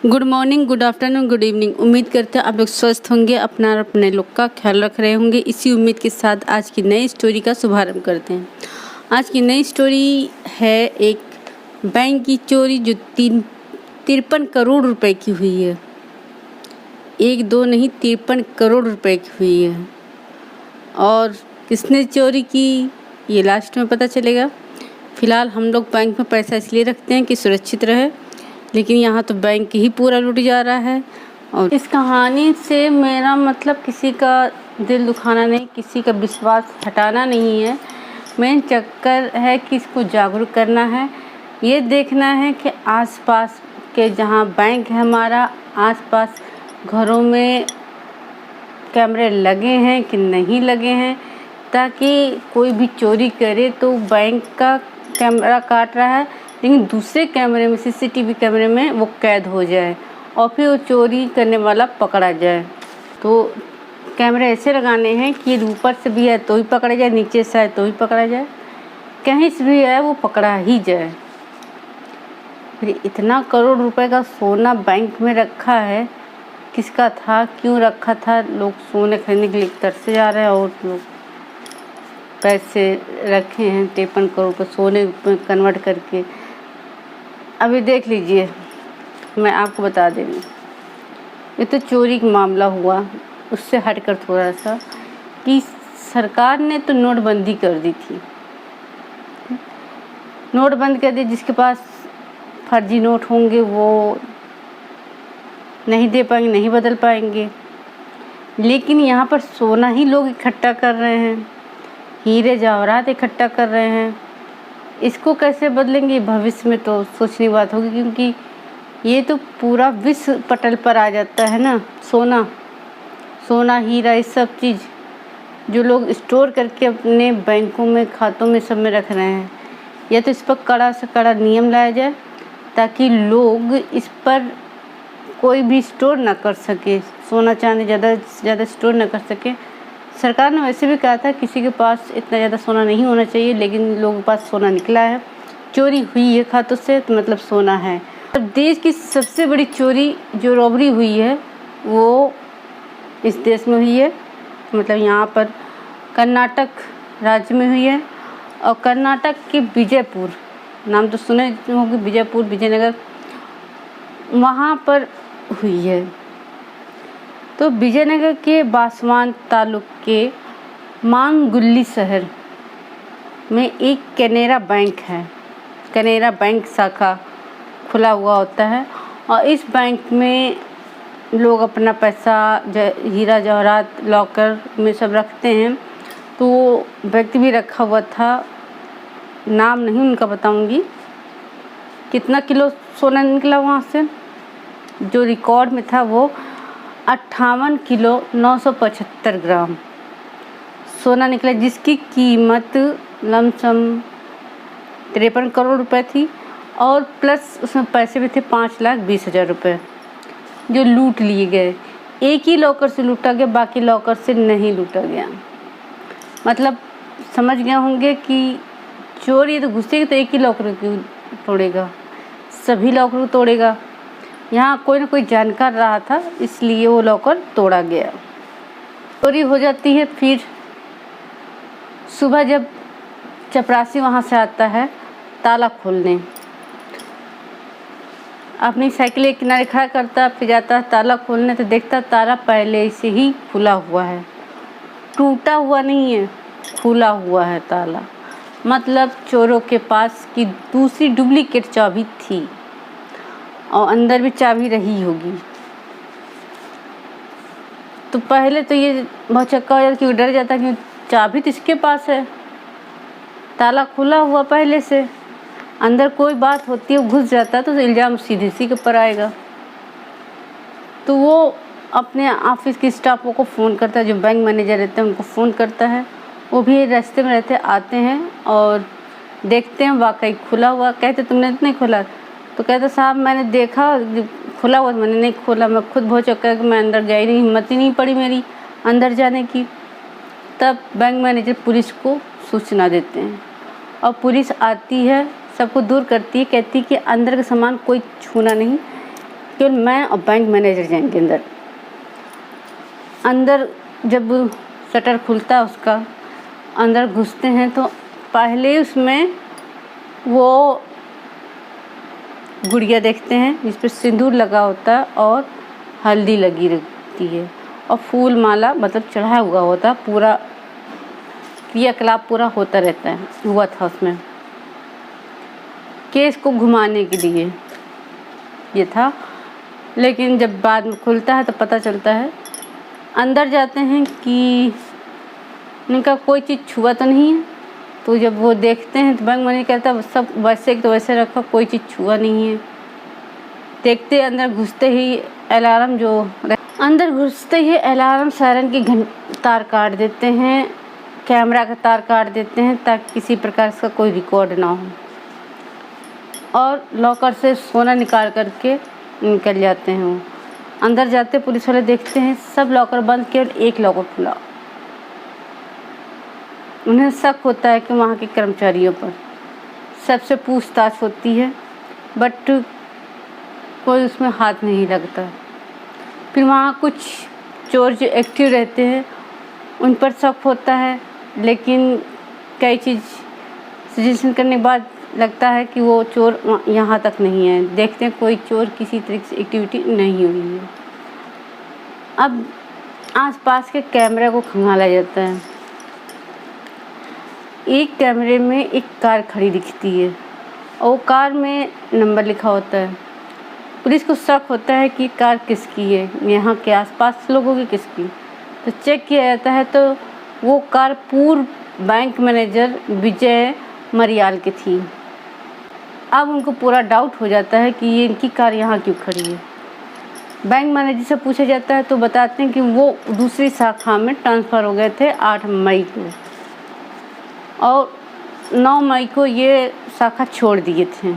Good morning, good afternoon, good evening. उम्मीद करते हैं आप लोग स्वस्थ होंगे, अपना और अपने लोग का ख्याल रख रहे होंगे। इसी उम्मीद के साथ आज की नई स्टोरी का शुभारंभ करते हैं। आज की नई स्टोरी है एक बैंक की चोरी जो 53 करोड़ रुपए की हुई है। एक दो नहीं, 53 करोड़ रुपए की हुई है। और किसने चोरी की ये लास्ट में पता चलेगा। फ़िलहाल हम लोग बैंक में पैसा इसलिए रखते हैं कि सुरक्षित रहे, लेकिन यहाँ तो बैंक ही पूरा लूट जा रहा है। और इस कहानी से मेरा मतलब किसी का दिल दुखाना नहीं, किसी का विश्वास हटाना नहीं है। मेन चक्कर है कि इसको जागरूक करना है। ये देखना है कि आसपास के जहाँ बैंक है हमारा, आसपास घरों में कैमरे लगे हैं कि नहीं लगे हैं, ताकि कोई भी चोरी करे तो बैंक का कैमरा काट रहा है लेकिन दूसरे कैमरे में, सीसीटीवी कैमरे में वो कैद हो जाए और फिर वो चोरी करने वाला पकड़ा जाए। तो कैमरे ऐसे लगाने हैं कि ऊपर से भी है तो ही पकड़ा जाए, नीचे से है तो ही पकड़ा जाए, कहीं से भी है वो पकड़ा ही जाए। फिर इतना करोड़ रुपए का सोना बैंक में रखा है, किसका था, क्यों रखा था? लोग सोने खरीदने के लिए तरसे जा रहे हैं और लोग पैसे रखे हैं 53 करोड़ रुपये सोने में कन्वर्ट करके। अभी देख लीजिए, मैं आपको बता देंगी। ये तो चोरी का मामला हुआ, उससे हटकर थोड़ा सा कि सरकार ने तो नोटबंदी कर दी थी। नोट बंद कर दी, जिसके पास फर्जी नोट होंगे वो नहीं दे पाएंगे, नहीं बदल पाएंगे। लेकिन यहाँ पर सोना ही लोग इकट्ठा कर रहे हैं, हीरे जवाहरात इकट्ठा कर रहे हैं। इसको कैसे बदलेंगे भविष्य में, तो सोचने की बात होगी, क्योंकि ये तो पूरा विश्व पटल पर आ जाता है ना। सोना हीरा, ये सब चीज़ जो लोग स्टोर करके अपने बैंकों में, खातों में, सब में रख रहे हैं, या तो इस पर कड़ा से कड़ा नियम लाया जाए ताकि लोग इस पर कोई भी स्टोर ना कर सके, सोना चांदी ज़्यादा से ज़्यादा स्टोर ना कर सके। सरकार ने वैसे भी कहा था किसी के पास इतना ज़्यादा सोना नहीं होना चाहिए, लेकिन लोगों के पास सोना निकला है। चोरी हुई है खातों से, तो मतलब सोना है। और देश की सबसे बड़ी चोरी जो रॉबरी हुई है वो इस देश में हुई है, मतलब यहाँ पर कर्नाटक राज्य में हुई है। और कर्नाटक के विजयपुर, नाम तो सुने होंगे, विजयपुर, विजयनगर, वहाँ पर हुई है। तो विजयनगर के बासवान तालुक के मांगुल्ली शहर में एक कैनरा बैंक है। कैनरा बैंक शाखा खुला हुआ होता है और इस बैंक में लोग अपना पैसा, हीरा जवाहरात लॉकर में सब रखते हैं। तो व्यक्ति भी रखा हुआ था, नाम नहीं उनका बताऊंगी। कितना किलो सोना निकला वहाँ से, जो रिकॉर्ड में था वो 58 किलो 975 ग्राम सोना निकला, जिसकी कीमत लमसम 53 करोड़ रुपए थी। और प्लस उसमें पैसे भी थे 5,20,000 रुपये जो लूट लिए गए। एक ही लॉकर से लूटा गया, बाकी लॉकर से नहीं लूटा गया। मतलब समझ गए होंगे कि चोरी तो घुसेगी तो एक ही लॉकर क्यों तोड़ेगा, सभी लॉकर को तोड़ेगा। यहाँ कोई ना कोई जानकार रहा था, इसलिए वो लॉकर तोड़ा गया। चोरी हो जाती है। फिर सुबह जब चपरासी वहाँ से आता है ताला खोलने, अपनी साइकिल एक किनारे खड़ा करता, फिर जाता है ताला खोलने, तो देखता ताला पहले से ही खुला हुआ है, टूटा हुआ नहीं है, खुला हुआ है ताला। मतलब चोरों के पास की दूसरी डुप्लीकेट चाबी थी और अंदर भी चाबी रही होगी। तो पहले तो ये बहुत चक्का हो जाता, क्योंकि डर जाता कि चाबी तो इसके पास है, ताला खुला हुआ पहले से, अंदर कोई बात होती है वो घुस जाता तो इल्ज़ाम सीधे इसी के ऊपर आएगा। तो वो अपने ऑफिस के स्टाफों को फ़ोन करता है, जो बैंक मैनेजर रहते हैं उनको फ़ोन करता है। वो भी रास्ते में रहते, आते हैं और देखते हैं वाकई खुला हुआ। कहते तुमने तो नहीं खोला? तो कहते साहब मैंने देखा खुला हुआ, मैंने नहीं खोला, मैं खुद बहुत चक्कर कि मैं अंदर गई नहीं, हिम्मत ही नहीं पड़ी मेरी अंदर जाने की। तब बैंक मैनेजर पुलिस को सूचना देते हैं और पुलिस आती है, सबको दूर करती है, कहती है कि अंदर का सामान कोई छूना नहीं, केवल मैं और बैंक मैनेजर जाएंगे अंदर। अंदर जब शटर खुलता है उसका, अंदर घुसते हैं तो पहले उसमें वो गुड़िया देखते हैं जिस पर सिंदूर लगा होता है और हल्दी लगी रहती है और फूल माला मतलब चढ़ा हुआ होता है। पूरा क्रियाकलाप पूरा होता रहता है, हुआ था उसमें। केस को घुमाने के लिए ये था, लेकिन जब बाद में खुलता है तो पता चलता है, अंदर जाते हैं कि इनका कोई चीज़ छुआ तो नहीं है। तो जब वो देखते हैं तो बैंक मैनेजर कहता है सब वैसे तो वैसे रखा, कोई चीज़ छुआ नहीं है। देखते अंदर घुसते ही अलार्म सायरन की तार काट देते हैं, कैमरा का तार काट देते हैं ताकि किसी प्रकार का कोई रिकॉर्ड ना हो, और लॉकर से सोना निकाल करके निकल जाते हैं। वो अंदर जाते पुलिस वाले देखते हैं सब लॉकर बंद, केवल एक लॉकर खुला। उन्हें शक होता है कि वहाँ के कर्मचारियों पर, सबसे पूछताछ होती है बट कोई उसमें हाथ नहीं लगता। फिर वहाँ कुछ चोर जो एक्टिव रहते हैं उन पर शक होता है, लेकिन कई चीज़ सजेशन करने के बाद लगता है कि वो चोर यहाँ तक नहीं है। देखते हैं कोई चोर किसी तरीके से एक्टिविटी नहीं हुई है। अब आसपास के कैमरे को खंगाला जाता है। एक कैमरे में एक कार खड़ी दिखती है और वो कार में नंबर लिखा होता है। पुलिस को शक होता है कि कार किसकी है, यहाँ के आसपास लोगों की किसकी। तो चेक किया जाता है तो वो कार पूर्व बैंक मैनेजर विजय मरियाल की थी। अब उनको पूरा डाउट हो जाता है कि ये इनकी कार यहाँ क्यों खड़ी है। बैंक मैनेजर से पूछा जाता है तो बताते हैं कि वो दूसरी शाखा में ट्रांसफ़र हो गए थे 8 मई को, और 9 मई को ये शाखा छोड़ दिए थे।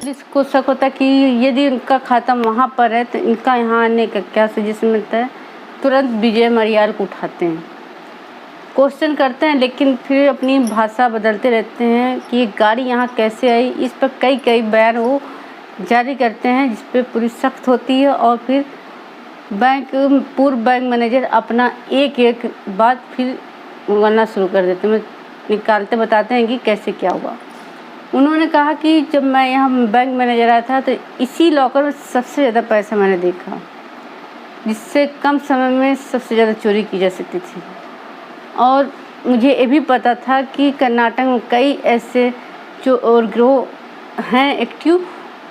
पुलिस को शक होता है कि यदि उनका खाता वहाँ पर है तो इनका यहाँ आने का क्या सजेशन मिलता है। तुरंत विजय मरियाल को उठाते हैं, क्वेश्चन करते हैं, लेकिन फिर अपनी भाषा बदलते रहते हैं कि ये गाड़ी यहाँ कैसे आई। इस पर कई बयान वो जारी करते हैं जिस पे पुलिस सख्त होती है। और फिर पूर्व बैंक मैनेजर अपना एक बात फिर बोलना शुरू कर देते हैं, निकालते बताते हैं कि कैसे क्या हुआ। उन्होंने कहा कि जब मैं यहाँ बैंक मैनेजर आया था तो इसी लॉकर में सबसे ज़्यादा पैसा मैंने देखा, जिससे कम समय में सबसे ज़्यादा चोरी की जा सकती थी। और मुझे ये भी पता था कि कर्नाटक में कई ऐसे चोर गिरोह हैं एक्टिव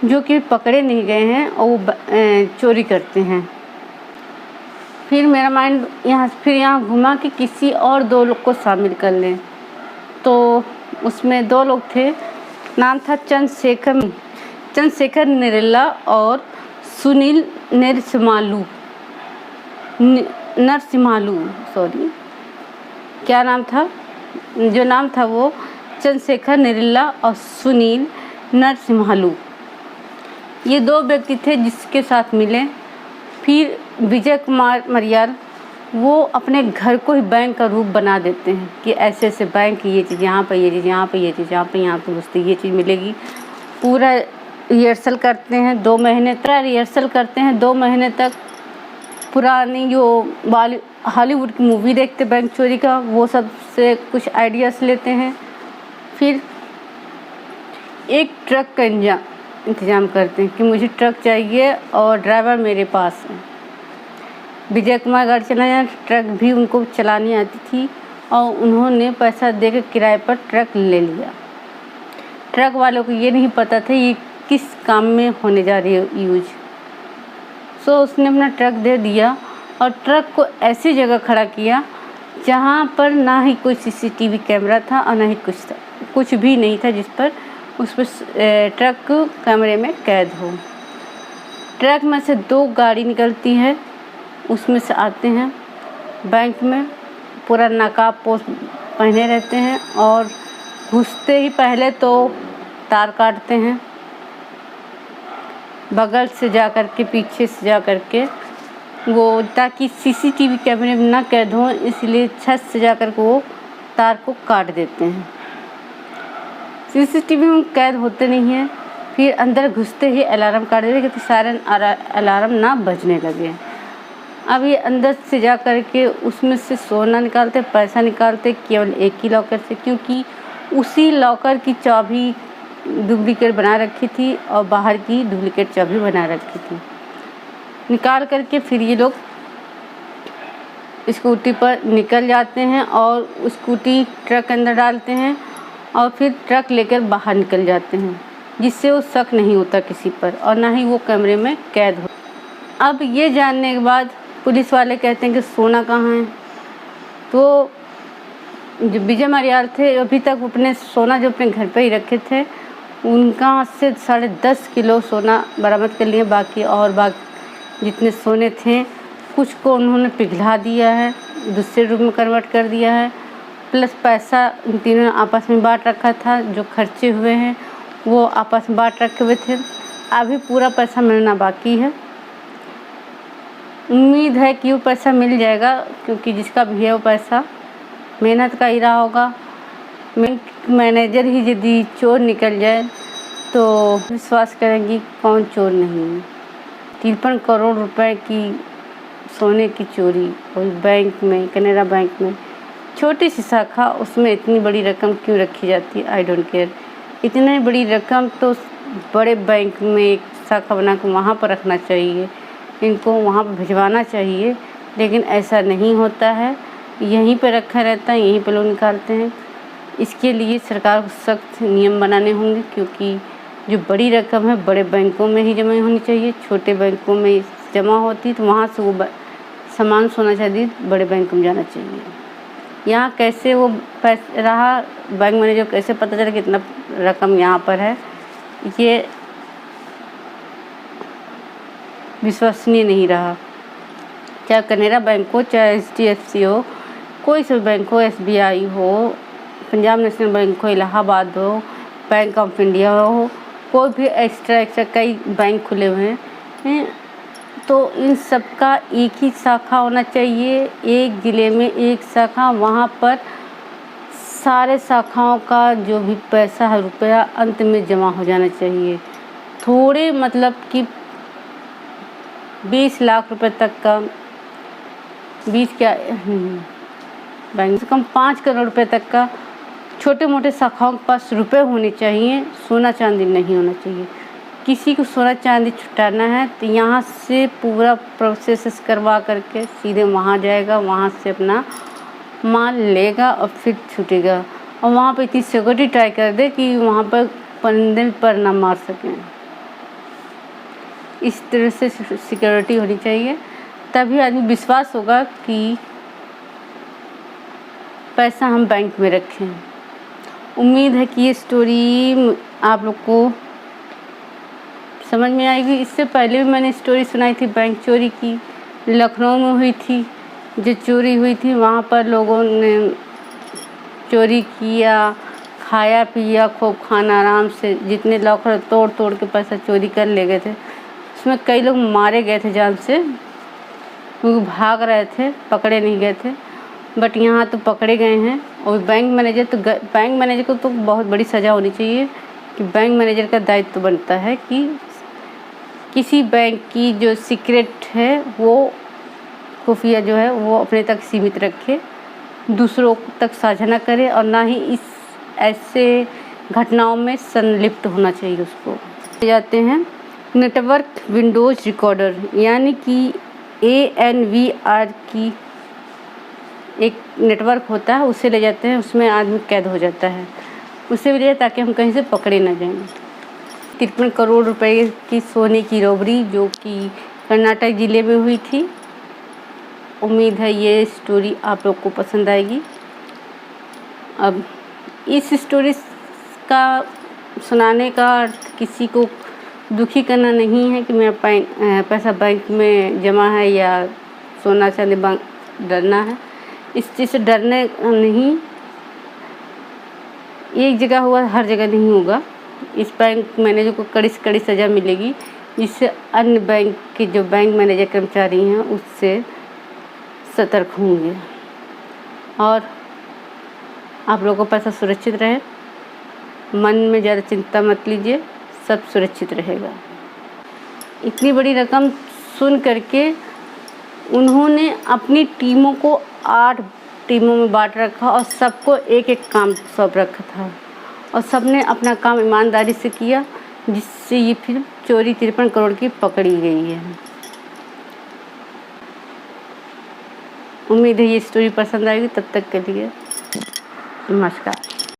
जो कि पकड़े नहीं गए हैं और वो चोरी करते हैं। फिर मेरा माइंड यहाँ घुमा कि किसी और 2 लोग को शामिल कर लें। तो उसमें 2 लोग थे, नाम था चंद्रशेखर निरल्ला और सुनील नरसिम्हालू क्या नाम था, जो नाम था वो चंद्रशेखर निरल्ला और सुनील नरसिम्हालू। ये 2 व्यक्ति थे जिसके साथ मिले। फिर विजय कुमार मरियाल वो अपने घर को ही बैंक का रूप बना देते हैं कि ऐसे ऐसे बैंक, ये चीज़ यहाँ पर, ये चीज़ यहाँ पर, ये चीज़ यहाँ पर, यहाँ पर घुसते ये चीज़ मिलेगी। पूरा रिहर्सल करते हैं 2 महीने तक। पुरानी जो हॉलीवुड की मूवी देखते बैंक चोरी का, वो सब से कुछ आइडियाज़ लेते हैं। फिर एक ट्रक का इंतज़ाम करते हैं कि मुझे ट्रक चाहिए और ड्राइवर मेरे पास है। विजय कुमार गाड़ी चलाना, ट्रक भी उनको चलानी आती थी और उन्होंने पैसा देकर किराए पर ट्रक ले लिया। ट्रक वालों को ये नहीं पता था ये किस काम में होने जा रही है यूज। सो उसने अपना ट्रक दे दिया और ट्रक को ऐसी जगह खड़ा किया जहाँ पर ना ही कोई सीसीटीवी कैमरा था और ना ही कुछ भी नहीं था जिस पर उस पर ट्रक कैमरे में कैद हो। ट्रक में से 2 गाड़ी निकलती है, उसमें से आते हैं बैंक में, पूरा नकाब पोश पहने रहते हैं और घुसते ही पहले तो तार काटते हैं, बगल से जा कर के, पीछे से जा कर के, वो ताकि सीसीटीवी कैमरे में ना कैद हो, इसलिए छत से जा कर के वो तार को काट देते हैं। सीसीटीवी में कैद होते नहीं हैं, फिर अंदर घुसते ही अलार्म काट देते कि सायरन अलार्म ना बजने लगे। अब ये अंदर से जा कर के उसमें से सोना निकालते, पैसा निकालते केवल एक ही लॉकर से, क्योंकि उसी लॉकर की चाबी डुप्लीकेट बना रखी थी और बाहर की डुप्लीकेट चाबी बना रखी थी। निकाल करके फिर ये लोग स्कूटी पर निकल जाते हैं और स्कूटी ट्रक के अंदर डालते हैं और फिर ट्रक लेकर बाहर निकल जाते हैं, जिससे वो शक नहीं होता किसी पर और ना ही वो कैमरे में कैद हो। अब ये जानने के बाद पुलिस वाले कहते हैं कि सोना कहाँ है, तो जो विजय मरियाल थे अभी तक अपने सोना जो अपने घर पे ही रखे थे उनका से 10.5 किलो सोना बरामद कर लिए। बाकी जितने सोने थे कुछ को उन्होंने पिघला दिया है, दूसरे रूप में कन्वर्ट कर दिया है, प्लस पैसा इन तीनों ने आपस में बांट रखा था। जो खर्चे हुए हैं वो आपस में बांट रखे हुए थे। अभी पूरा पैसा मिलना बाकी है। उम्मीद है कि वो पैसा मिल जाएगा, क्योंकि जिसका भी है वो पैसा मेहनत का ही रहा होगा। मैनेजर ही यदि चोर निकल जाए तो विश्वास करेंगी कौन चोर नहीं है। 53 करोड़ रुपए की सोने की चोरी और बैंक में, कैनरा बैंक में छोटी सी शाखा, उसमें इतनी बड़ी रकम क्यों रखी जाती है? I don't care. इतनी बड़ी रकम तो बड़े बैंक में एक शाखा बना कर वहाँ पर रखना चाहिए, इनको वहाँ पर भिजवाना चाहिए, लेकिन ऐसा नहीं होता है। यहीं पर रखा रहता है, यहीं पर लोग निकालते हैं। इसके लिए सरकार को सख्त नियम बनाने होंगे, क्योंकि जो बड़ी रकम है बड़े बैंकों में ही जमा होनी चाहिए। छोटे बैंकों में जमा होती तो वहाँ से वो सामान सोना चांदी बड़े बैंक में जाना चाहिए। यहाँ कैसे वो पैसा रहा, बैंक मैनेजर कैसे पता चला कितना रकम यहाँ पर है, ये विश्वसनीय नहीं रहा। चाहे कैनरा बैंक हो, चाहे HDFC हो, कोई सा बैंक हो, SBI हो, पंजाब नेशनल बैंक हो, इलाहाबाद हो, बैंक ऑफ इंडिया हो, कोई भी एक्स्ट्रा कई बैंक खुले हुए हैं, तो इन सब का एक ही शाखा होना चाहिए। एक ज़िले में एक शाखा, वहाँ पर सारे शाखाओं का जो भी पैसा है, रुपया अंत में जमा हो जाना चाहिए। थोड़े मतलब कि 20 लाख रुपए तक का, 20 क्या बैंक से कम 5 करोड़ रुपए तक का छोटे मोटे शाखाओं के पास रुपए होने चाहिए। सोना चांदी नहीं होना चाहिए। किसी को सोना चांदी छुटाना है तो यहाँ से पूरा प्रोसेस करवा करके सीधे वहाँ जाएगा, वहाँ से अपना माल लेगा और फिर छूटेगा। और वहाँ पर इतनी सिक्योरिटी ट्राई कर दे कि वहाँ पर बंदे पर ना मार सकें। इस तरह से सिक्योरिटी होनी चाहिए, तभी आदमी विश्वास होगा कि पैसा हम बैंक में रखें। उम्मीद है कि ये स्टोरी आप लोग को समझ में आएगी। इससे पहले भी मैंने स्टोरी सुनाई थी बैंक चोरी की, लखनऊ में हुई थी। जो चोरी हुई थी वहाँ पर लोगों ने चोरी किया, खाया पिया खूब खाना आराम से, जितने लॉकर तोड़ तोड़ के पैसा चोरी कर ले गए थे। उसमें कई लोग मारे गए थे जान से, क्योंकि भाग रहे थे, पकड़े नहीं गए थे। बट यहाँ तो पकड़े गए हैं। और बैंक मैनेजर को तो बहुत बड़ी सज़ा होनी चाहिए, कि बैंक मैनेजर का दायित्व बनता है कि किसी बैंक की जो सीक्रेट है वो खुफिया जो है वो अपने तक सीमित रखे, दूसरों तक साझा ना करे, और ना ही इस ऐसे घटनाओं में संलिप्त होना चाहिए उसको। जाते हैं नेटवर्क विंडोज रिकॉर्डर, यानी कि ANVR की एक नेटवर्क होता है, उसे ले जाते हैं। उसमें आदमी कैद हो जाता है, उसे भी ले जाए ताकि हम कहीं से पकड़े ना जाएं। 53 करोड़ रुपए की सोने की रॉबरी जो कि कर्नाटक ज़िले में हुई थी। उम्मीद है ये स्टोरी आप लोग को पसंद आएगी। अब इस स्टोरी का सुनाने का अर्थ किसी को दुखी करना नहीं है कि मेरा पैसा बैंक में जमा है या सोना चांदी डरना है। इस चीज़ से डरने नहीं, एक जगह हुआ हर जगह नहीं होगा। इस बैंक मैनेजर को कड़ी से कड़ी सज़ा मिलेगी, जिससे अन्य बैंक के जो बैंक मैनेजर कर्मचारी हैं उससे सतर्क होंगे। और आप लोगों का पैसा सुरक्षित रहे, मन में ज़्यादा चिंता मत लीजिए, सब सुरक्षित रहेगा। इतनी बड़ी रकम सुन करके उन्होंने अपनी टीमों को 8 टीमों में बांट रखा और सबको एक एक काम सौंप रखा था और सबने अपना काम ईमानदारी से किया, जिससे ये फिल्म चोरी 53 करोड़ की पकड़ी गई है। उम्मीद है ये स्टोरी पसंद आएगी। तब तक के लिए नमस्कार।